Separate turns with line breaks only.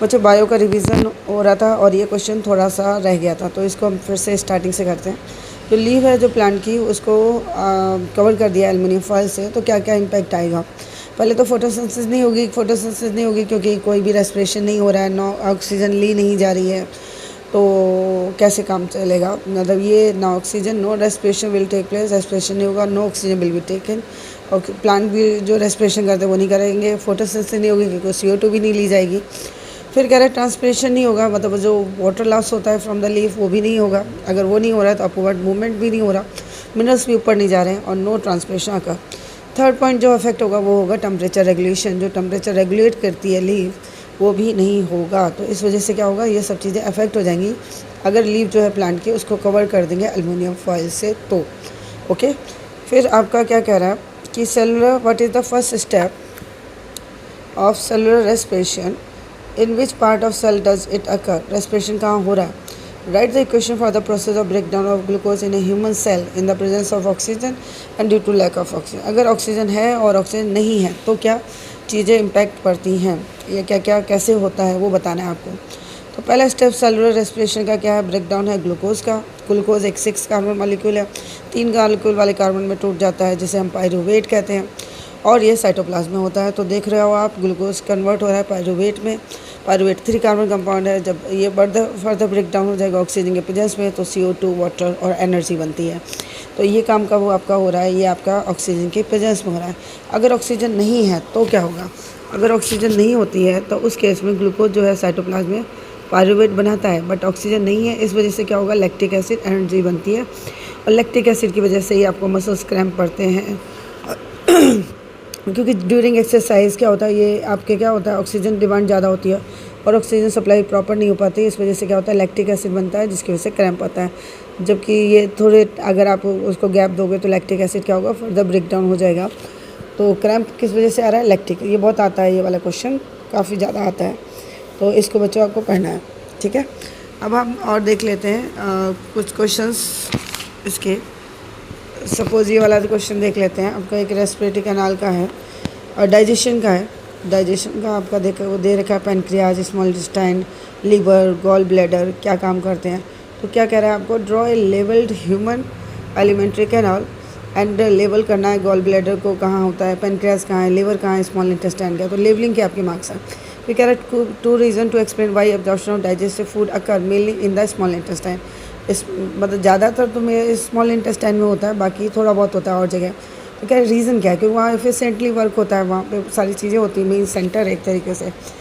बच्चों बायो का रिवीजन हो रहा था और ये क्वेश्चन थोड़ा सा रह गया था, तो इसको हम फिर से स्टार्टिंग से करते हैं। जो लीव है जो प्लांट की, उसको कवर कर दिया एल्युमिनियम फॉयल से, तो क्या क्या इम्पैक्ट आएगा। पहले तो फोटोसिंथेसिस नहीं होगी क्योंकि कोई भी रेस्पिरेशन नहीं हो रहा है, नो ऑक्सीजन ली नहीं जा रही है, तो कैसे काम चलेगा। मतलब ये ना oxygen, no respiration will take place, respiration नहीं होगा, no oxygen will be taken, और प्लांट भी जो रेस्पिरेशन करते हैं वो नहीं करेंगे, फोटोसिंथेसिस नहीं होगी क्योंकि CO2 भी नहीं ली जाएगी। फिर कह रहे हैं ट्रांसपिरेशन नहीं होगा, मतलब जो वाटर लॉस होता है फ्रॉम द लीफ वो भी नहीं होगा। अगर वो नहीं हो रहा है तो अपवर्ड मूवमेंट भी नहीं हो रहा, मिनरल्स भी ऊपर नहीं जा रहे हैं, और नो ट्रांसपिरेशन आकर। थर्ड पॉइंट जो इफेक्ट होगा वो होगा टेम्परेचर रेगुलेशन, जो टेम्परेचर रेगुलेट करती है लीफ वो भी नहीं होगा। तो इस वजह से क्या होगा, ये सब चीज़ें अफेक्ट हो जाएंगी अगर लीफ जो है प्लांट की उसको कवर कर देंगे एल्युमिनियम फॉयल से तो। ओके, फिर आपका क्या कह रहा है कि cellular, what is the first step of cellular respiration, in which part of cell does it occur, respiration कहाँ हो रहा है। Write the equation for the process of break down of glucose in a human cell in the presence of oxygen and due to lack of oxygen. अगर oxygen है और oxygen नहीं है तो क्या चीज़ें इम्पैक्ट पड़ती हैं, या क्या क्या कैसे होता है वो बताना है आपको। तो पहला स्टेप सेलुलर रेस्पिरेशन का क्या है, ब्रेक डाउन है ग्लूकोज का। ग्लूकोज एक 6 कार्बन मॉलिक्यूल है, 3 मॉलिक्यूल वाले कार्बन में टूट जाता है जिसे हम पायरूवेट कहते हैं, और ये साइटोप्लाज्म में होता है। तो देख रहे हो आप, ग्लूकोज कन्वर्ट हो रहा है पायरूवेट में। पायरूवेट 3 कार्बन कंपाउंड है, जब ये फर्दर ब्रेक डाउन हो जाएगा ऑक्सीजन के प्रेजेंस में तो CO2 वाटर और एनर्जी बनती है। तो ये काम का वो आपका हो रहा है, ये आपका ऑक्सीजन के प्रेजेंस में हो रहा है। अगर ऑक्सीजन नहीं है तो क्या होगा, अगर ऑक्सीजन नहीं होती है तो उस केस में ग्लूकोज जो है साइटोप्लाज्म में पायरूवेट बनाता है, बट ऑक्सीजन नहीं है, इस वजह से क्या होगा, लैक्टिक एसिड एनर्जी बनती है, और लैक्टिक एसिड की वजह से ही आपको मसल्स क्रैम्प पड़ते हैं क्योंकि ड्यूरिंग एक्सरसाइज क्या होता है, ये आपके क्या होता है, ऑक्सीजन डिमांड ज़्यादा होती है और ऑक्सीजन सप्लाई प्रॉपर नहीं हो पाती, इस वजह से क्या होता है, लैक्टिक एसिड बनता है जिसकी वजह से क्रैम्प आता है। जबकि ये थोड़े अगर आप उसको गैप दोगे तो लैक्टिक एसिड क्या होगा, फर्दर ब्रेक डाउन हो जाएगा। तो क्रैम्प किस वजह से आ रहा है, लैक्टिक, ये बहुत आता है, ये वाला क्वेश्चन काफ़ी ज़्यादा आता है, तो इसको बच्चों आपको पढ़ना है, ठीक है। अब हम और देख लेते हैं कुछ क्वेश्चंस इसके। सपोज़ ये वाला क्वेश्चन देख लेते हैं, आपका एक रेस्पिरेटरी कैनाल का है और डाइजेशन का है। डाइजेशन का आपका वो दे रखा है, pancreas, small intestine, liver, gall bladder क्या काम करते हैं। तो क्या कह रहा है आपको, draw a labelled human alimentary canal, and लेवल करना है गॉल ब्लैडर को कहाँ होता है, पैनक्रियाज कहाँ है, लीवर कहाँ है, स्मॉल इंटेस्टाइन क्या। तो लेवलिंग के आपके मार्क्स हैं। फिर कह रहा है 2 reason to explain why absorption of digestive food occur mainly in the small intestine. इस मतलब ज़्यादातर तो मेरे स्मॉल इंटेस्टाइन में होता है, बाकी थोड़ा बहुत होता है और जगह। तो क्या रीज़न क्या है, क्योंकि वहाँ एफिशिएंटली वर्क होता है, वहाँ पे सारी चीज़ें होती हैं, मेन सेंटर है एक तरीके से।